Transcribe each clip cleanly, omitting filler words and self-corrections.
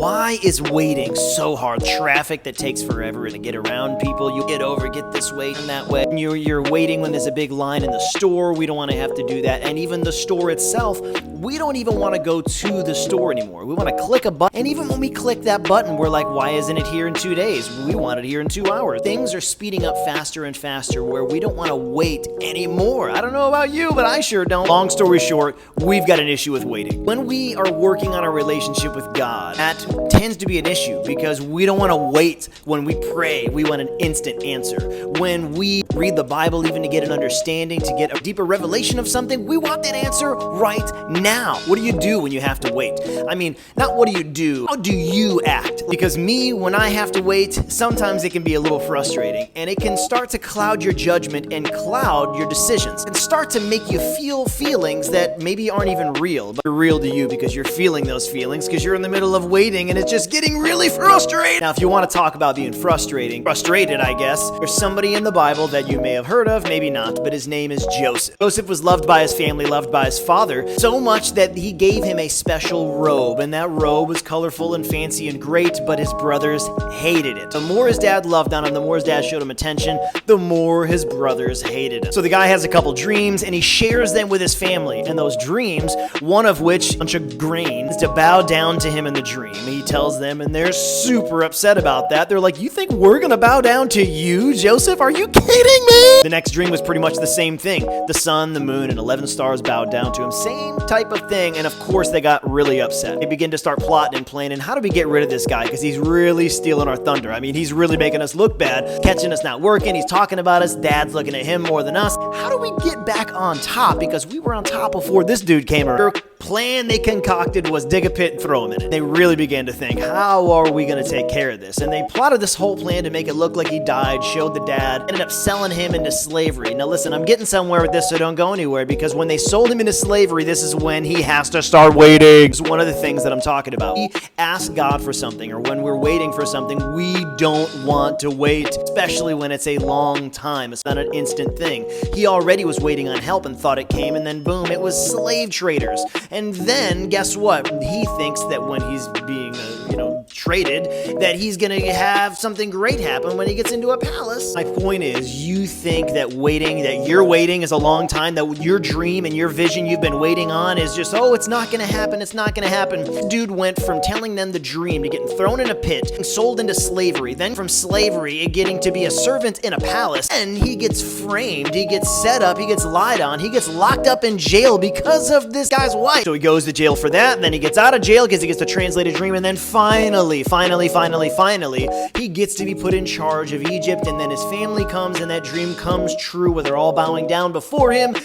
Why is waiting so hard? Traffic that takes forever to get around people. You get over, get this way and that way. And you're waiting when there's a big line in the store. We don't want to have to do that. And even the store itself, we don't even want to go to the store anymore. We want to click a button. And even when we click that button, we're like, why isn't it here in 2 days? We want it here in 2 hours. Things are speeding up faster and faster where we don't want to wait anymore. I don't know about you, but I sure don't. Long story short, we've got an issue with waiting. When we are working on our relationship with God, that tends to be an issue because we don't want to wait. When we pray, we want an instant answer. When we read the Bible, even to get an understanding, to get a deeper revelation of something, we want that answer right now. What do you do when you have to wait? I mean, not what do you do, how do you act? Because me, when I have to wait, sometimes it can be a little frustrating and it can start to cloud your judgment and cloud your decisions and start to make you feel feelings that maybe aren't even real, but are real to you because you're feeling those feelings because you're in the middle of waiting and it's just getting really frustrating. Now, if you want to talk about being frustrated, I guess, there's somebody in the Bible that you may have heard of, maybe not, but his name is Joseph. Joseph was loved by his family, loved by his father, so much that he gave him a special robe, and that robe was colorful and fancy and great, but his brothers hated it. The more his dad loved on him, the more his dad showed him attention, the more his brothers hated him. So the guy has a couple dreams, and he shares them with his family, and those dreams, one of which, a bunch of grain, is to bow down to him in the dream. He tells them, and they're super upset about that. They're like, you think we're gonna bow down to you, Joseph? Are you kidding me? The next dream was pretty much the same thing. The sun, the moon, and 11 stars bowed down to him. Same type of thing, and of course they got really upset. They begin to start plotting and planning, how do we get rid of this guy? Because he's really stealing our thunder. I mean, he's really making us look bad, catching us not working, he's talking about us, dad's looking at him more than us. How do we get back on top? Because we were on top before this dude came around. Their plan they concocted was dig a pit and throw him in it. They really began to think, how are we going to take care of this? And they plotted this whole plan to make it look like he died, showed the dad, ended up selling him into slavery. Now listen, I'm getting somewhere with this, so don't go anywhere, because when they sold him into slavery, this is when he has to start waiting. It's one of the things that I'm talking about. We ask God for something, or when we're waiting for something, we don't want to wait, especially when it's a long time. It's not an instant thing. He already was waiting on help and thought it came, and then boom, it was slave traders. And then, guess what? He thinks that when he's being, traded, that he's gonna have something great happen when he gets into a palace. My point is, you think that you're waiting is a long time, that your dream and your vision you've been waiting on is just, oh, it's not gonna happen, it's not gonna happen. Dude went from telling them the dream to getting thrown in a pit and sold into slavery, then from slavery getting to be a servant in a palace, and he gets framed, he gets set up, he gets lied on, he gets locked up in jail because of this guy's wife. So he goes to jail for that, and then he gets out of jail because he gets to translate a dream, and then finally, he gets to be put in charge of Egypt, and then his family comes, and that dream comes true where they're all bowing down before him.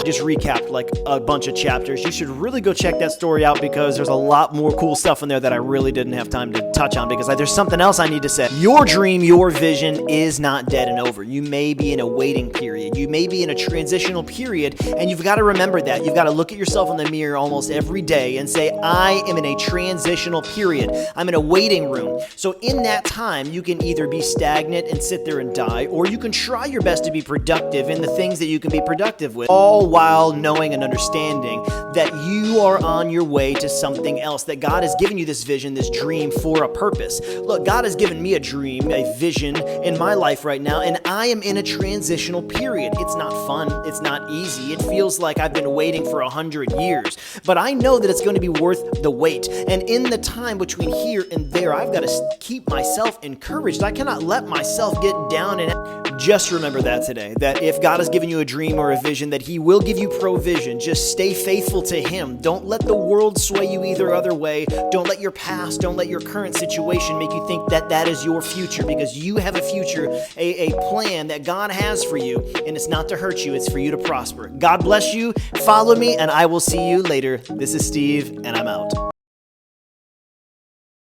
Just recapped like a bunch of chapters. You should really go check that story out because there's a lot more cool stuff in there that I really didn't have time to touch on because there's something else I need to say. Your dream, your vision is not dead and over. You may be in a waiting period. You may be in a transitional period, and you've got to remember that. You've got to look at yourself in the mirror almost every day and say, I am in a transitional period. I'm in a waiting room. So in that time, you can either be stagnant and sit there and die, or you can try your best to be productive in the things that you can be productive with. All while knowing and understanding that you are on your way to something else, that God has given you this vision, this dream for a purpose. Look, God has given me a dream, a vision in my life right now, and I am in a transitional period. It's not fun. It's not easy. It feels like I've been waiting for 100 years, but I know that it's going to be worth the wait. And in the time between here and there, I've got to keep myself encouraged. I cannot let myself get down and just remember that today, that if God has given you a dream or a vision, that He will give you provision. Just stay faithful to Him. Don't let the world sway you either other way. Don't let your past, don't let your current situation make you think that that is your future, because you have a future, a plan that God has for you, and it's not to hurt you, it's for you to prosper. God bless you. Follow me, and I will see you later. This is Steve, and I'm out.